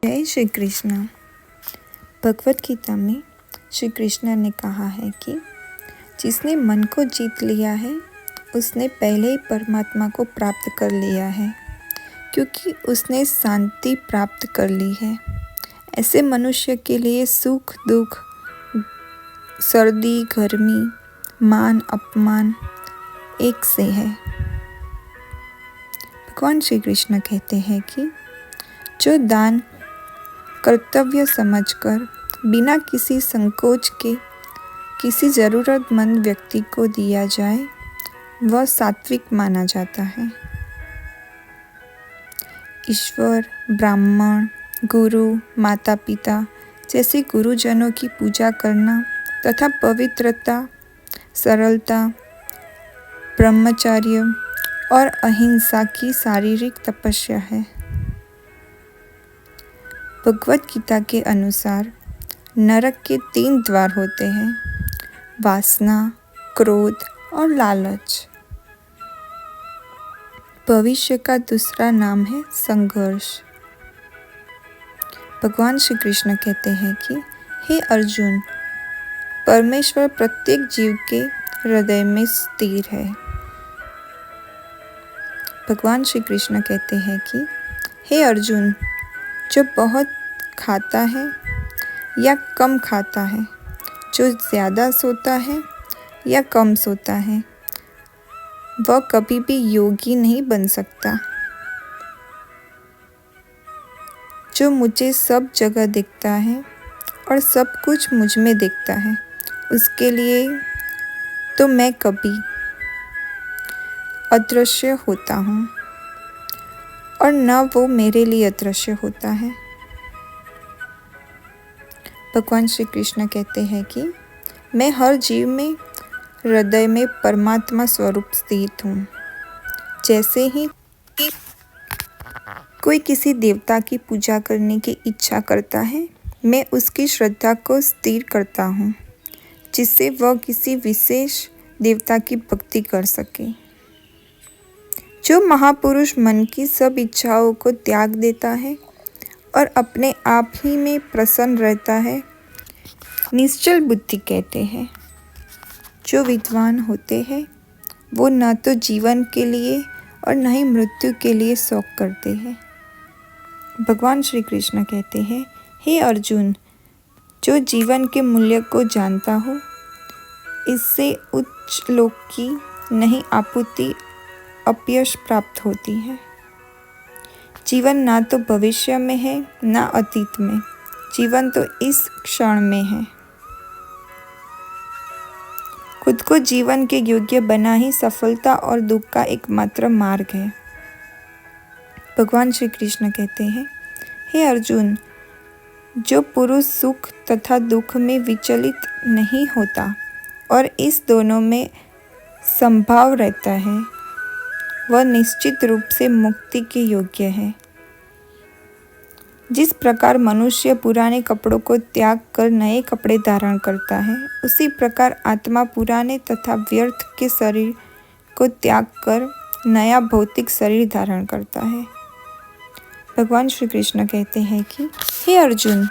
जय श्री कृष्ण। भगवत गीता में श्री कृष्ण ने कहा है कि जिसने मन को जीत लिया है उसने पहले ही परमात्मा को प्राप्त कर लिया है, क्योंकि उसने शांति प्राप्त कर ली है। ऐसे मनुष्य के लिए सुख दुख, सर्दी गर्मी, मान अपमान एक से है। भगवान श्री कृष्ण कहते हैं कि जो दान कर्तव्य समझकर बिना किसी संकोच के किसी ज़रूरतमंद व्यक्ति को दिया जाए वह सात्विक माना जाता है। ईश्वर, ब्राह्मण, गुरु, माता पिता जैसे गुरुजनों की पूजा करना तथा पवित्रता, सरलता, ब्रह्मचर्य और अहिंसा की शारीरिक तपस्या है। भगवत गीता के अनुसार नरक के 3 द्वार होते हैं: वासना, क्रोध और लालच। भविष्य का दूसरा नाम है संघर्ष। भगवान श्री कृष्ण कहते हैं कि हे अर्जुन, परमेश्वर प्रत्येक जीव के हृदय में स्थिर है। भगवान श्री कृष्ण कहते हैं कि हे अर्जुन, जो बहुत खाता है या कम खाता है, जो ज़्यादा सोता है या कम सोता है, वह कभी भी योगी नहीं बन सकता। जो मुझे सब जगह दिखता है और सब कुछ मुझ में दिखता है, उसके लिए तो मैं कभी अदृश्य होता हूँ और न वो मेरे लिए अदृश्य होता है। भगवान श्री कृष्ण कहते हैं कि मैं हर जीव में हृदय में परमात्मा स्वरूप स्थित हूँ। जैसे ही कोई किसी देवता की पूजा करने की इच्छा करता है, मैं उसकी श्रद्धा को स्थिर करता हूँ, जिससे वह किसी विशेष देवता की भक्ति कर सके। जो महापुरुष मन की सब इच्छाओं को त्याग देता है और अपने आप ही में प्रसन्न रहता है, निश्चल बुद्धि कहते हैं। जो विद्वान होते हैं वो न तो जीवन के लिए और न ही मृत्यु के लिए शोक करते हैं। भगवान श्री कृष्ण कहते हैं, हे अर्जुन, जो जीवन के मूल्य को जानता हो, इससे उच्च लोक की नहीं आपूर्ति अपयश प्राप्त होती है। जीवन ना तो भविष्य में है ना अतीत में, जीवन तो इस क्षण में है। खुद को जीवन के योग्य बना ही सफलता और दुख का एकमात्र मार्ग है। भगवान श्री कृष्ण कहते हैं, हे अर्जुन, जो पुरुष सुख तथा दुख में विचलित नहीं होता और इस दोनों में संभाव रहता है, वह निश्चित रूप से मुक्ति के योग्य है। जिस प्रकार मनुष्य पुराने कपड़ों को त्याग कर नए कपड़े धारण करता है, उसी प्रकार आत्मा पुराने तथा व्यर्थ के शरीर को त्याग कर नया भौतिक शरीर धारण करता है। भगवान श्री कृष्ण कहते हैं कि हे अर्जुन,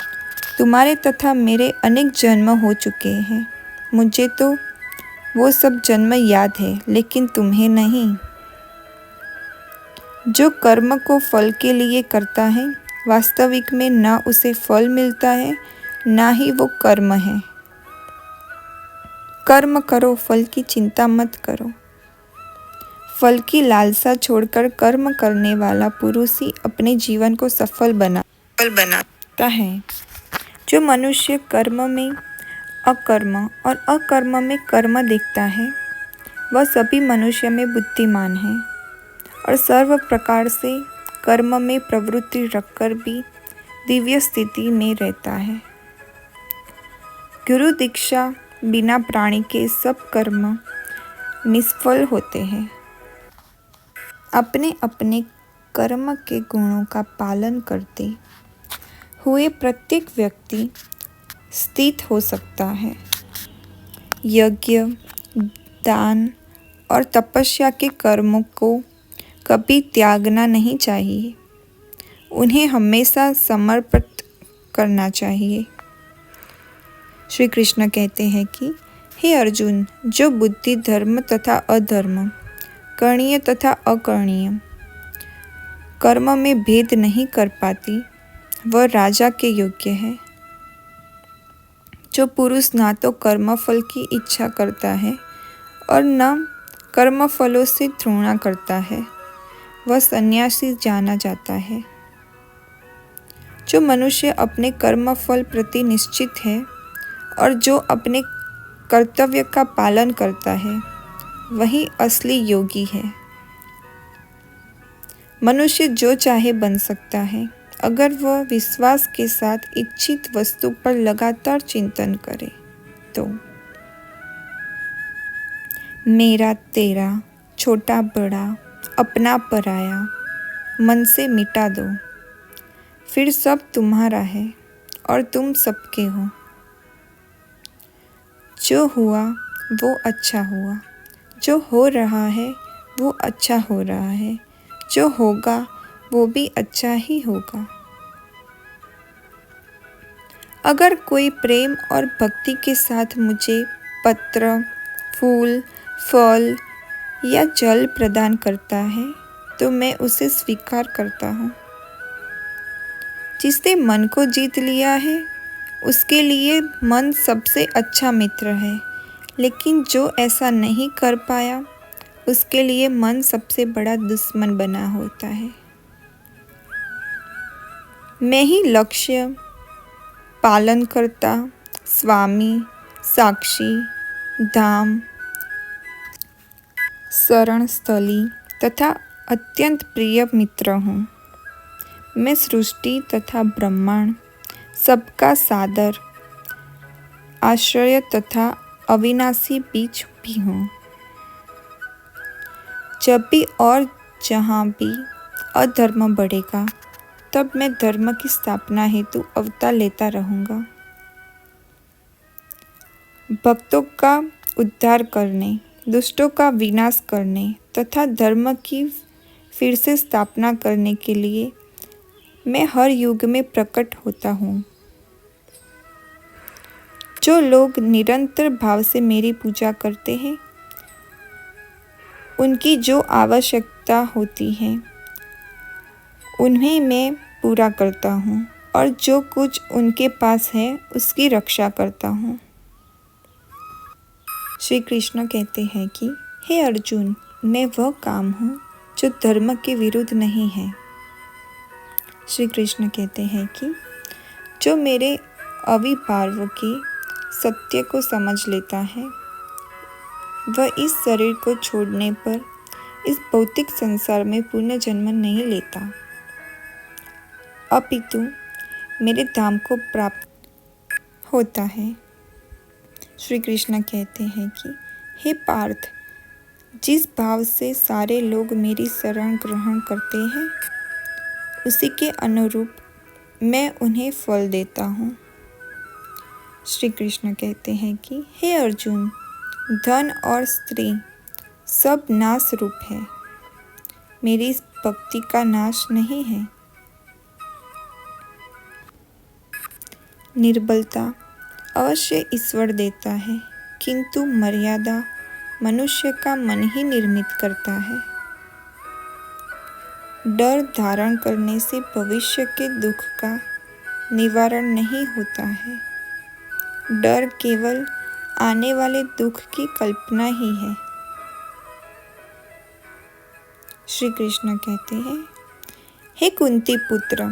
तुम्हारे तथा मेरे अनेक जन्म हो चुके हैं। मुझे तो वो सब जन्म याद है, लेकिन तुम्हें नहीं। जो कर्म को फल के लिए करता है, वास्तविक में न उसे फल मिलता है ना ही वो कर्म है। कर्म करो, फल की चिंता मत करो। फल की लालसा छोड़कर कर्म करने वाला पुरुष ही अपने जीवन को सफल बनाता है। जो मनुष्य कर्म में अकर्म और अकर्म में कर्म देखता है, वह सभी मनुष्य में बुद्धिमान है और सर्व प्रकार से कर्म में प्रवृत्ति रखकर भी दिव्य स्थिति में रहता है। गुरु दीक्षा बिना प्राणी के सब कर्म निष्फल होते हैं। अपने अपने कर्म के गुणों का पालन करते हुए प्रत्येक व्यक्ति स्थित हो सकता है। यज्ञ, दान और तपस्या के कर्मों को कभी त्यागना नहीं चाहिए। उन्हें हमेशा समर्पित करना चाहिए। श्री कृष्ण कहते हैं कि हे अर्जुन, जो बुद्धि धर्म तथा अधर्म, करणीय तथा अकरणीय कर्म में भेद नहीं कर पाती, वह राजा के योग्य है। जो पुरुष ना तो कर्मफल की इच्छा करता है और न कर्मफलों से घृणा करता है, वह सन्यासी जाना जाता है। जो मनुष्य अपने कर्मफल प्रति निश्चित है और जो अपने कर्तव्य का पालन करता है, वही असली योगी है। मनुष्य जो चाहे बन सकता है अगर वह विश्वास के साथ इच्छित वस्तु पर लगातार चिंतन करे तो। मेरा तेरा, छोटा बड़ा, अपना पराया, मन से मिटा दो, फिर सब तुम्हारा है और तुम सबके हो। जो हुआ वो अच्छा हुआ, जो हो रहा है वो अच्छा हो रहा है, जो होगा वो भी अच्छा ही होगा। अगर कोई प्रेम और भक्ति के साथ मुझे पत्र, फूल, फल या जल प्रदान करता है तो मैं उसे स्वीकार करता हूँ। जिसने मन को जीत लिया है उसके लिए मन सबसे अच्छा मित्र है, लेकिन जो ऐसा नहीं कर पाया उसके लिए मन सबसे बड़ा दुश्मन बना होता है। मैं ही लक्ष्य, पालनकर्ता, स्वामी, साक्षी, धाम, शरण स्थली तथा अत्यंत प्रिय मित्र हूँ। मैं सृष्टि तथा ब्रह्मांड, सबका सादर, आश्रय तथा अविनाशी बीज भी हूँ। जब भी और जहाँ भी अधर्म बढ़ेगा तब मैं धर्म की स्थापना हेतु अवतार लेता रहूँगा। भक्तों का उद्धार करने, दुष्टों का विनाश करने तथा धर्म की फिर से स्थापना करने के लिए मैं हर युग में प्रकट होता हूँ। जो लोग निरंतर भाव से मेरी पूजा करते हैं, उनकी जो आवश्यकता होती है उन्हें मैं पूरा करता हूँ और जो कुछ उनके पास है उसकी रक्षा करता हूँ। श्री कृष्ण कहते हैं कि हे अर्जुन, मैं वह काम हूँ जो धर्म के विरुद्ध नहीं है। श्री कृष्ण कहते हैं कि जो मेरे अविभाव के सत्य को समझ लेता है, वह इस शरीर को छोड़ने पर इस भौतिक संसार में पुनर्जन्म नहीं लेता, अपितु मेरे धाम को प्राप्त होता है। श्री कृष्ण कहते हैं कि हे पार्थ, जिस भाव से सारे लोग मेरी शरण ग्रहण करते हैं उसी के अनुरूप मैं उन्हें फल देता हूँ। श्री कृष्ण कहते हैं कि हे अर्जुन, धन और स्त्री सब नाश रूप है, मेरी भक्ति का नाश नहीं है। निर्बलता अवश्य ईश्वर देता है, किंतु मर्यादा मनुष्य का मन ही निर्मित करता है। डर धारण करने से भविष्य के दुख का निवारण नहीं होता है। डर केवल आने वाले दुख की कल्पना ही है। श्री कृष्ण कहते हैं, हे कुंती पुत्र,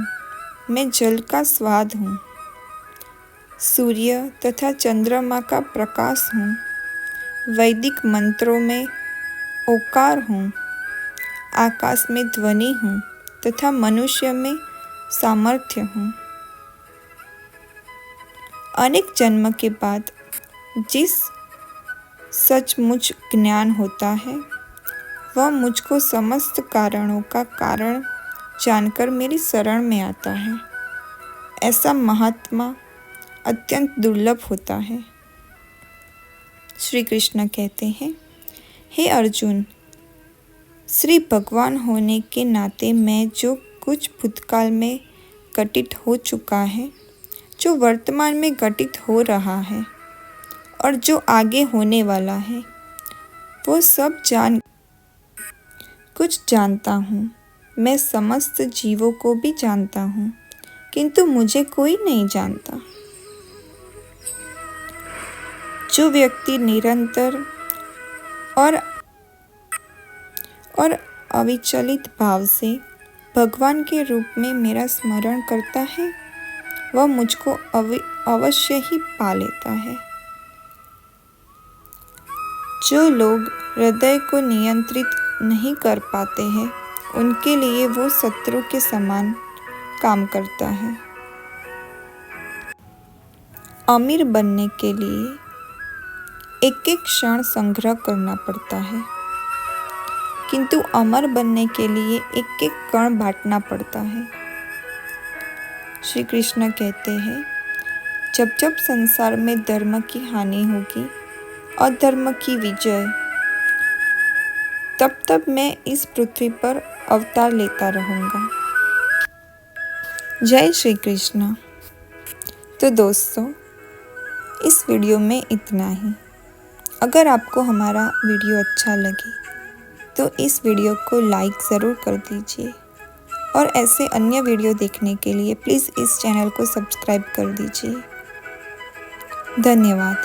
मैं जल का स्वाद हूँ, सूर्य तथा चंद्रमा का प्रकाश हूँ, वैदिक मंत्रों में ओकार हूँ, आकाश में ध्वनि हूँ तथा मनुष्य में सामर्थ्य हूँ। अनेक जन्म के बाद जिस सचमुच ज्ञान होता है वह मुझको समस्त कारणों का कारण जानकर मेरी शरण में आता है। ऐसा महात्मा अत्यंत दुर्लभ होता है। श्री कृष्ण कहते हैं, हे अर्जुन, श्री भगवान होने के नाते मैं जो कुछ भूतकाल में घटित हो चुका है, जो वर्तमान में घटित हो रहा है और जो आगे होने वाला है, वो सब कुछ जानता हूँ। मैं समस्त जीवों को भी जानता हूँ, किंतु मुझे कोई नहीं जानता। जो व्यक्ति निरंतर और अविचलित भाव से भगवान के रूप में मेरा स्मरण करता है, वह मुझको अवश्य ही पा लेता है। जो लोग हृदय को नियंत्रित नहीं कर पाते हैं, उनके लिए वो शत्रु के समान काम करता है। अमीर बनने के लिए एक एक क्षण संग्रह करना पड़ता है, किंतु अमर बनने के लिए एक एक कण बांटना पड़ता है। श्री कृष्ण कहते हैं, जब जब संसार में धर्म की हानि होगी, अधर्म की विजय, तब तब मैं इस पृथ्वी पर अवतार लेता रहूँगा। जय श्री कृष्ण। तो दोस्तों, इस वीडियो में इतना ही। अगर आपको हमारा वीडियो अच्छा लगे तो इस वीडियो को लाइक ज़रूर कर दीजिए और ऐसे अन्य वीडियो देखने के लिए प्लीज़ इस चैनल को सब्सक्राइब कर दीजिए। धन्यवाद।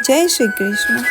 जय श्री कृष्ण।